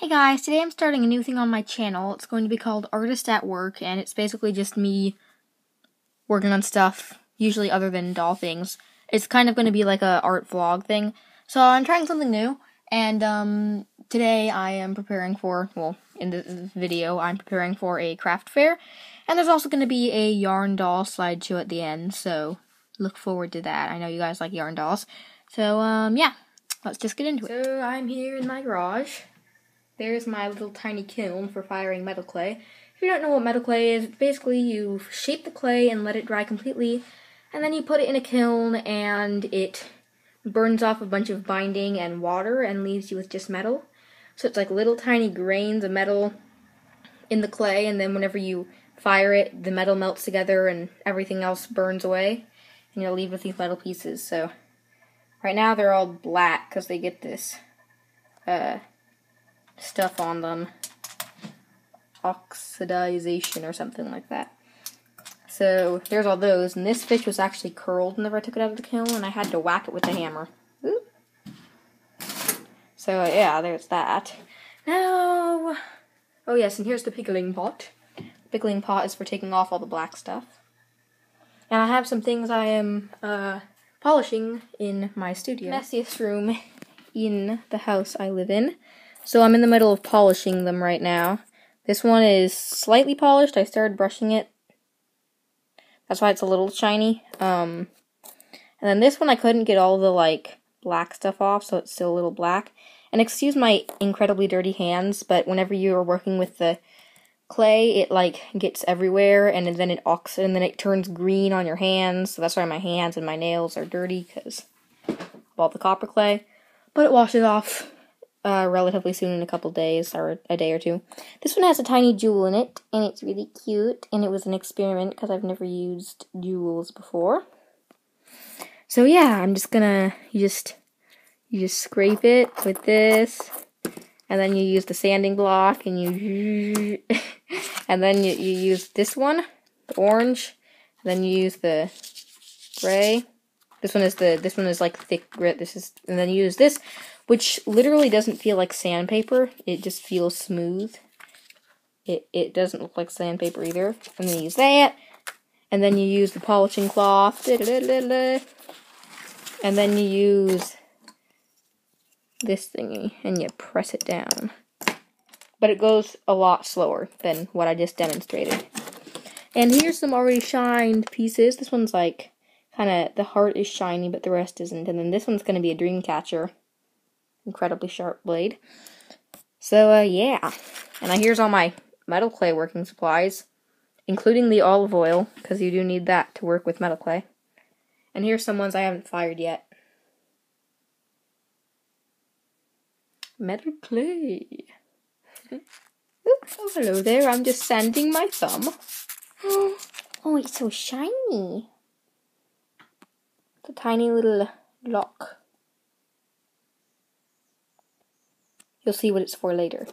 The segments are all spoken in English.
Hey guys, today I'm starting a new thing on my channel. It's going to be called Artist at Work, and it's basically just me working on stuff, usually other than doll things. It's kind of going to be like a art vlog thing. So I'm trying something new, and today I am preparing for, well, in this video, I'm preparing for a craft fair. And there's also going to be a yarn doll slideshow at the end, so look forward to that. I know you guys like yarn dolls. So, yeah, let's just get into it. So I'm here in my garage. There's my little tiny kiln for firing metal clay. If you don't know what metal clay is, basically you shape the clay and let it dry completely, and then you put it in a kiln and it burns off a bunch of binding and water and leaves you with just metal. So it's like little tiny grains of metal in the clay, and then whenever you fire it, the metal melts together and everything else burns away, and you'll leave with these metal pieces. So right now they're all black because they get this stuff on them, oxidization or something like that. So there's all those, and this fish was actually curled whenever I took it out of the kiln, and I had to whack it with a hammer. Ooh. So yeah, there's that. Now, oh yes, and here's the pickling pot. The pickling pot is for taking off all the black stuff. And I have some things I am polishing in my studio. Messiest room in the house I live in. So I'm in the middle of polishing them right now. This one is slightly polished. I started brushing it. That's why it's a little shiny. And then this one I couldn't get all the like black stuff off, so it's still a little black. And excuse my incredibly dirty hands, but whenever you are working with the clay, it like gets everywhere, and then it turns green on your hands. So that's why my hands and my nails are dirty because of all the copper clay. But it washes off relatively soon, in a couple days, or a day or two. This one has a tiny jewel in it, and it's really cute, and it was an experiment because I've never used jewels before. So yeah, I'm just gonna, you just scrape it with this, and then you use the sanding block, and you, and then you use this one, the orange, and then you use the gray. This one is like thick grit. And then you use this, which literally doesn't feel like sandpaper. It just feels smooth. It doesn't look like sandpaper either. And then you use that, and then you use the polishing cloth, and then you use this thingy, and you press it down. But it goes a lot slower than what I just demonstrated. And here's some already shined pieces. This one's like, the heart is shiny, but the rest isn't. And then this one's going to be a dream catcher. Incredibly sharp blade. So, yeah. And here's all my metal clay working supplies, including the olive oil, because you do need that to work with metal clay. And here's some ones I haven't fired yet. Metal clay. Oh, hello there. I'm just sanding my thumb. Oh, it's so shiny. It's a tiny little lock. You'll see what it's for later.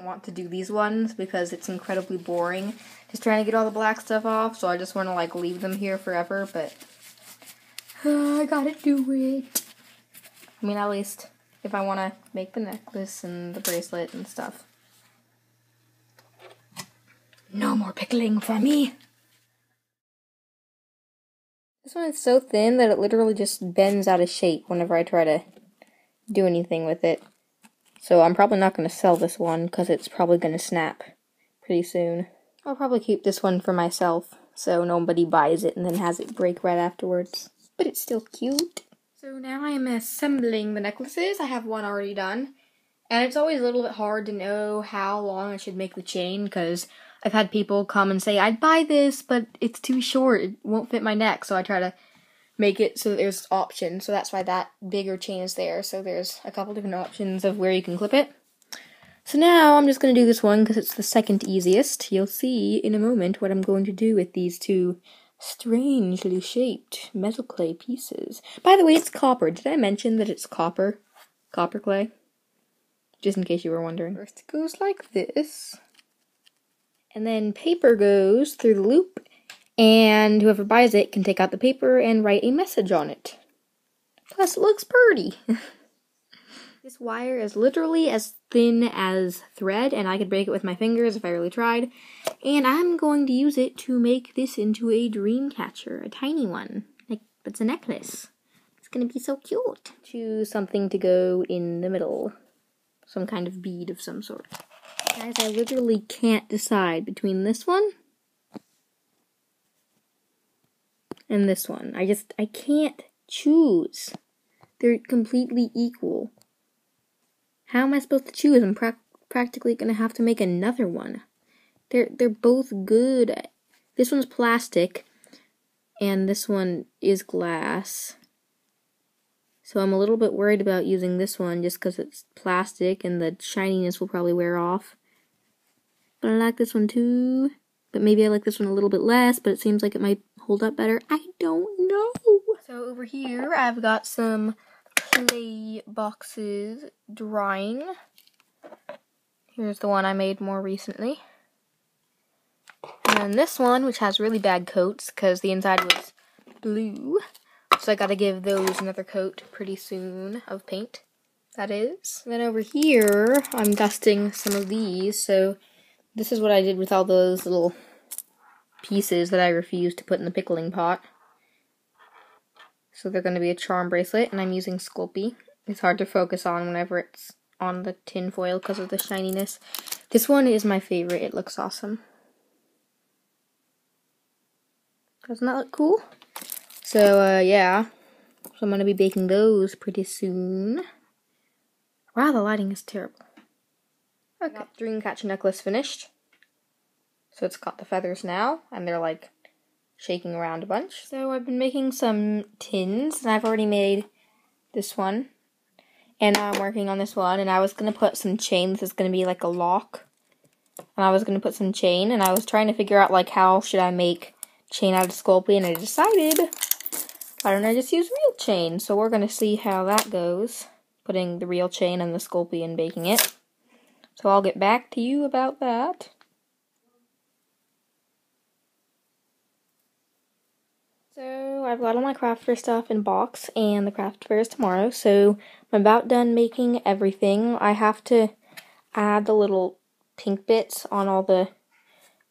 want to do these ones because it's incredibly boring just trying to get all the black stuff off, so I just want to like leave them here forever, but I gotta do it. I mean, at least if I want to make the necklace and the bracelet and stuff. No more pickling for me. This one is so thin that it literally just bends out of shape whenever I try to do anything with it. So I'm probably not going to sell this one because it's probably going to snap pretty soon. I'll probably keep this one for myself so nobody buys it and then has it break right afterwards. But it's still cute. So now I am assembling the necklaces. I have one already done. And it's always a little bit hard to know how long I should make the chain because I've had people come and say, I'd buy this, but it's too short. It won't fit my neck. So I try to make it so that there's options. So that's why that bigger chain is there. So there's a couple different options of where you can clip it. So now I'm just going to do this one because it's the second easiest. You'll see in a moment what I'm going to do with these two strangely shaped metal clay pieces. By the way, it's copper. Did I mention that it's copper? Copper clay? Just in case you were wondering. First it goes like this. And then paper goes through the loop. And whoever buys it can take out the paper and write a message on it. Plus it looks pretty. This wire is literally as thin as thread, and I could break it with my fingers if I really tried. And I'm going to use it to make this into a dream catcher, a tiny one. Like, it's a necklace. It's gonna be so cute. Choose something to go in the middle. Some kind of bead of some sort. Guys, I literally can't decide between this one and this one. I can't choose. They're completely equal. How am I supposed to choose? I'm practically gonna have to make another one. They're both good. This one's plastic, and this one is glass. So I'm a little bit worried about using this one just because it's plastic and the shininess will probably wear off. But I like this one too. But maybe I like this one a little bit less, but it seems like it might hold up better. I don't know. So over here I've got some clay boxes drying. Here's the one I made more recently. And then this one, which has really bad coats because the inside was blue. So I gotta give those another coat pretty soon of paint, that is. And then over here, I'm dusting some of these. So this is what I did with all those little pieces that I refused to put in the pickling pot. So they're going to be a charm bracelet, and I'm using Sculpey. It's hard to focus on whenever it's on the tin foil because of the shininess. This one is my favorite. It looks awesome. Doesn't that look cool? So, yeah. So I'm going to be baking those pretty soon. Wow, the lighting is terrible. Okay, Dreamcatcher necklace finished. So it's got the feathers now, and they're like shaking around a bunch. So I've been making some tins, and I've already made this one. And now I'm working on this one, and I was going to put some chain. This is going to be like a lock. And I was going to put some chain, and I was trying to figure out like how should I make chain out of Sculpey, and I decided, why don't I just use real chain? So we're going to see how that goes, putting the real chain and the Sculpey and baking it. So I'll get back to you about that. So I've got all my craft fair stuff in box, and the craft fair is tomorrow, so I'm about done making everything. I have to add the little pink bits on all the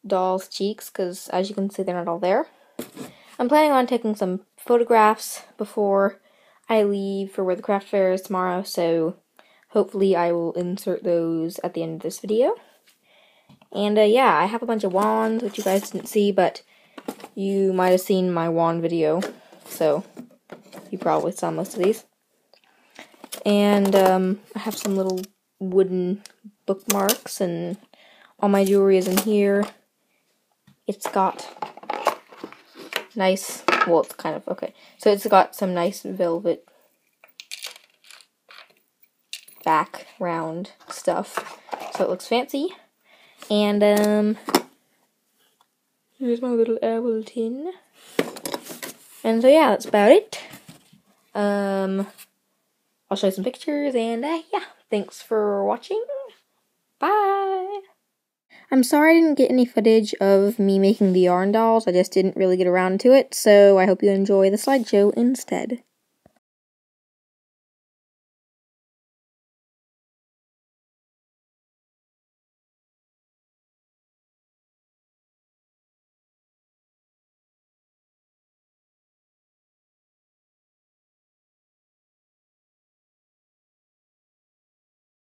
dolls' cheeks, because as you can see, they're not all there. I'm planning on taking some photographs before I leave for where the craft fair is tomorrow, so hopefully I will insert those at the end of this video. And yeah, I have a bunch of wands, which you guys didn't see, but you might have seen my wand video, so you probably saw most of these. And I have some little wooden bookmarks, and all my jewelry is in here. It's got nice, well, it's kind of, okay. So it's got some nice velvet background stuff, so it looks fancy. And here's my little owl tin. And so yeah, that's about it. I'll show you some pictures, and yeah, thanks for watching. Bye! I'm sorry I didn't get any footage of me making the yarn dolls. I just didn't really get around to it, so I hope you enjoy the slideshow instead.